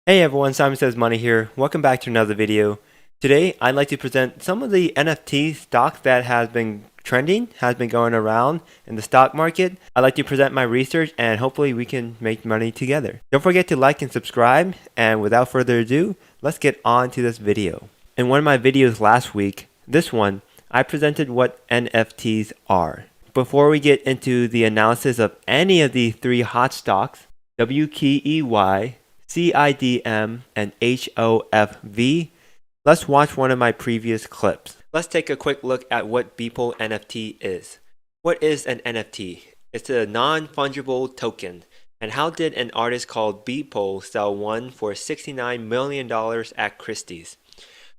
Hey everyone, Simon Says Money here. Welcome back to another video. Today, I'd like to present some of the NFT stocks that has been trending, has been going around in the stock market. I'd like to present my research and hopefully we can make money together. Don't forget to like and subscribe, and without further ado, let's get on to this video. In one of my videos last week, this one, I presented what NFTs are. Before we get into the analysis of any of the three hot stocks, WKEY, CIDM, and HOFV, let's watch one of my previous clips. Let's take a quick look at what Beeple NFT is. What is an NFT? It's a non-fungible token. And how did an artist called Beeple sell one for $69 million at Christie's?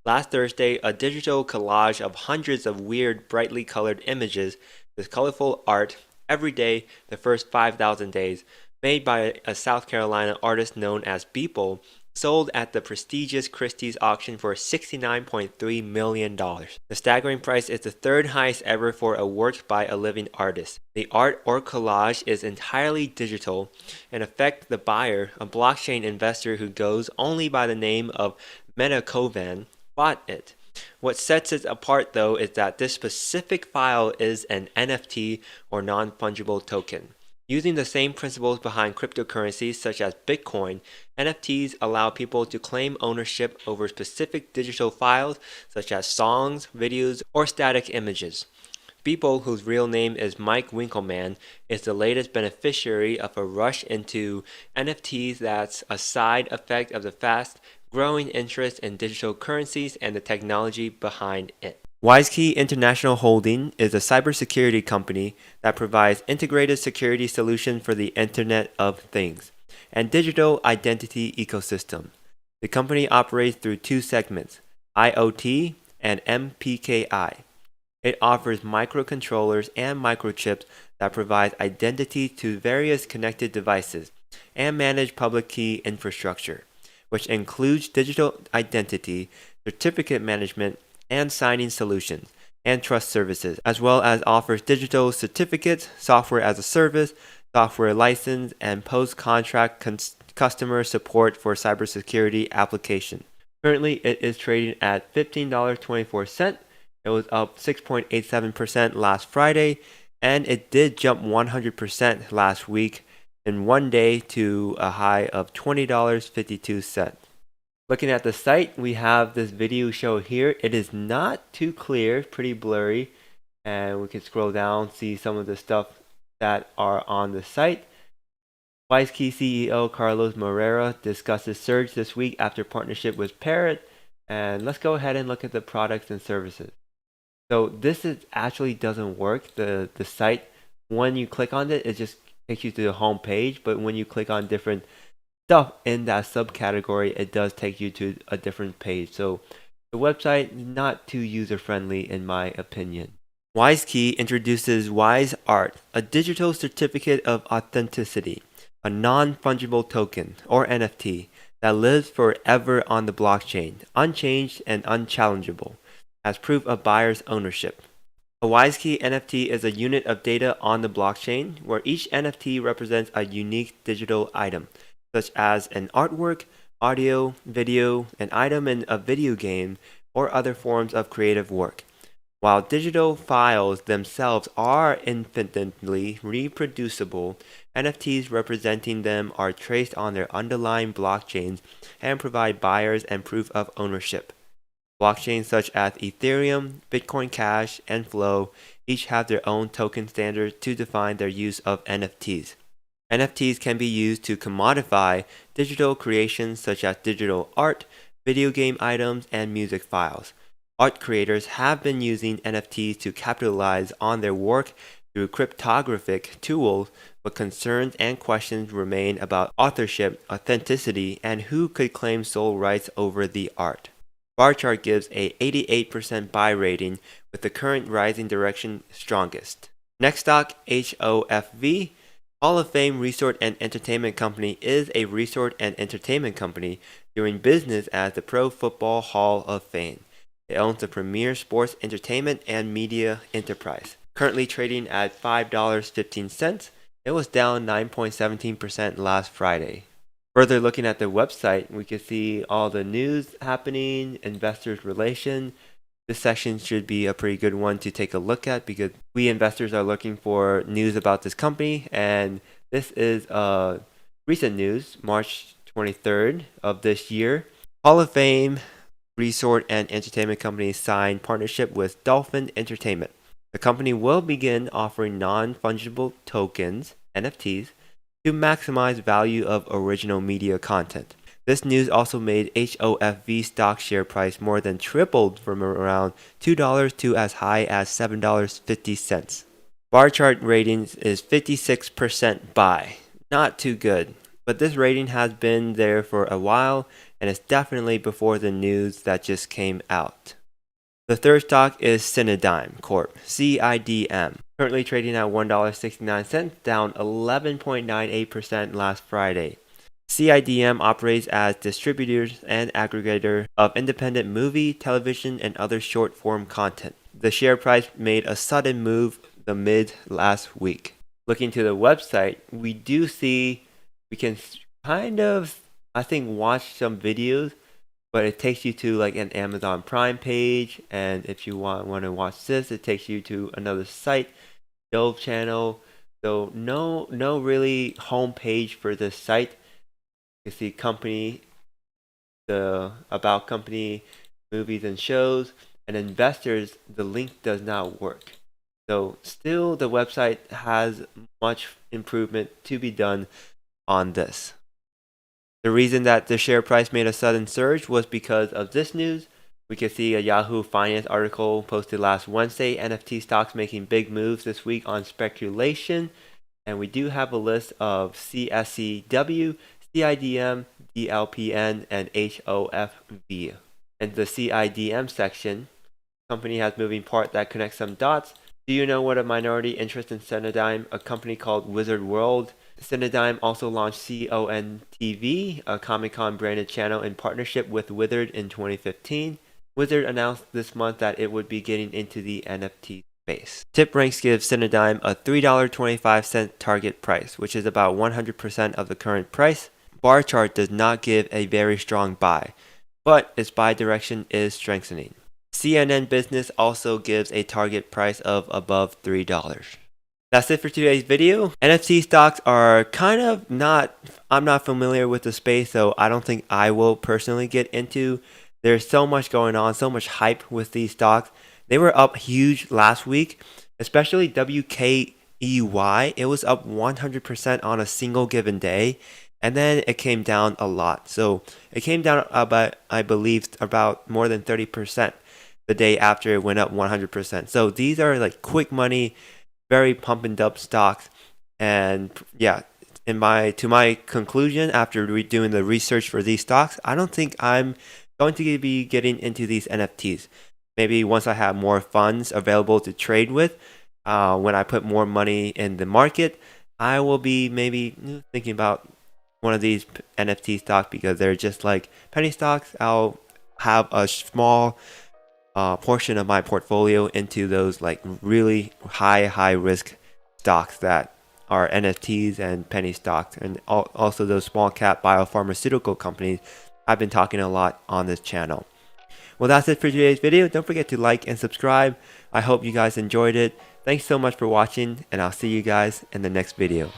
Last Thursday, a digital collage of hundreds of weird, brightly colored images with colorful art every day the first 5,000 days, made by a South Carolina artist known as Beeple, sold at the prestigious Christie's auction for $69.3 million. The staggering price is the third highest ever for a work by a living artist. The art or collage is entirely digital. In effect, the buyer, a blockchain investor who goes only by the name of Metakovan, bought it. What sets it apart though is that this specific file is an NFT or non-fungible token. Using the same principles behind cryptocurrencies such as Bitcoin, NFTs allow people to claim ownership over specific digital files such as songs, videos, or static images. Beeple, whose real name is Mike Winkelmann, is the latest beneficiary of a rush into NFTs that's a side effect of the fast growing interest in digital currencies and the technology behind it. Wisekey International Holding is a cybersecurity company that provides integrated security solutions for the Internet of Things and digital identity ecosystem. The company operates through two segments, IoT and MPKI. It offers microcontrollers and microchips that provide identity to various connected devices and manage public key infrastructure, which includes digital identity, certificate management, and signing solutions, and trust services, as well as offers digital certificates, software as a service, software license, and post-contract customer support for cybersecurity applications. Currently, it is trading at $15.24. It was up 6.87% last Friday, and it did jump 100% last week in one day to a high of $20.52. Looking at the site, we have this video show here. It is not too clear, pretty blurry, and we can scroll down, see some of the stuff that are on the site. Wisekey CEO Carlos Moreira discusses surge this week after partnership with Parrot, and let's go ahead and look at the products and services. So this actually doesn't work. The site, when you click on it, it just takes you to the home page, but when you click on different stuff in that subcategory, it does take you to a different page. So the website not too user-friendly in my opinion. Wisekey introduces Wise Art, a digital certificate of authenticity, a non-fungible token, or NFT, that lives forever on the blockchain, unchanged and unchallengeable, as proof of buyer's ownership. A Wisekey NFT is a unit of data on the blockchain, where each NFT represents a unique digital item, such as an artwork, audio, video, an item in a video game, or other forms of creative work. While digital files themselves are infinitely reproducible, NFTs representing them are traced on their underlying blockchains and provide buyers and proof of ownership. Blockchains such as Ethereum, Bitcoin Cash, and Flow each have their own token standards to define their use of NFTs. NFTs can be used to commodify digital creations such as digital art, video game items, and music files. Art creators have been using NFTs to capitalize on their work through cryptographic tools, but concerns and questions remain about authorship, authenticity, and who could claim sole rights over the art. Bar chart gives a 88% buy rating, with the current rising direction strongest. Next stock, HOFV. Hall of Fame Resort and Entertainment Company is a resort and entertainment company doing business as the Pro Football Hall of Fame. It owns the premier sports entertainment and media enterprise. Currently trading at $5.15, it was down 9.17% last Friday. Further looking at the website, we can see all the news happening, investors relation. This section should be a pretty good one to take a look at because we investors are looking for news about this company, and this is recent news, March 23rd of this year. Hall of Fame resort and entertainment company signed partnership with Dolphin Entertainment. The company will begin offering non-fungible tokens, NFTs, to maximize value of original media content. This news also made HOFV stock share price more than tripled from around $2 to as high as $7.50. Bar chart ratings is 56% buy. Not too good, but this rating has been there for a while and is definitely before the news that just came out. The third stock is Cinedigm Corp, CIDM, currently trading at $1.69, down 11.98% last Friday. CIDM operates as distributors and aggregator of independent movie, television, and other short-form content. The share price made a sudden move the mid last week. Looking to the website, we do see we can kind of, I think, watch some videos, but it takes you to like an Amazon Prime page, and if you want to watch this, it takes you to another site, Dove channel. So no really home page for this site. You see company, the about company, movies and shows, and investors, the link does not work. So still the website has much improvement to be done on this. The reason that the share price made a sudden surge was because of this news. We can see a Yahoo Finance article posted last Wednesday, NFT stocks making big moves this week on speculation. And we do have a list of CSCW, CIDM, DLPN, and HOFV. In the CIDM section, company has moving part that connects some dots. Do you know what a minority interest in Cinedigm, a company called Wizard World? Cinedigm also launched CONTV, a Comic-Con branded channel in partnership with Wizard in 2015. Wizard announced this month that it would be getting into the NFT space. TipRanks gives Cinedigm a $3.25 target price, which is about 100% of the current price. Bar chart does not give a very strong buy, but its buy direction is strengthening. CNN Business also gives a target price of above $3. That's it for today's video. NFT stocks are kind of I'm not familiar with the space, so I don't think I will personally get into. There's so much going on, so much hype with these stocks. They were up huge last week, especially WKEY. It was up 100% on a single given day, and then it came down a lot. So it came down about, I believe, about more than 30% the day after it went up 100%. So these are like quick money, very pump and dump stocks. And yeah, to my conclusion after doing the research for these stocks, I don't think I'm going to be getting into these NFTs. Maybe once I have more funds available to trade with, when I put more money in the market, I will be maybe thinking about one of these NFT stocks because they're just like penny stocks. I'll have a small portion of my portfolio into those like really high risk stocks that are NFTs and penny stocks, and also those small cap biopharmaceutical companies I've been talking a lot on this channel. Well, that's it for today's video. Don't forget to like and subscribe. I hope you guys enjoyed it. Thanks so much for watching, and I'll see you guys in the next video.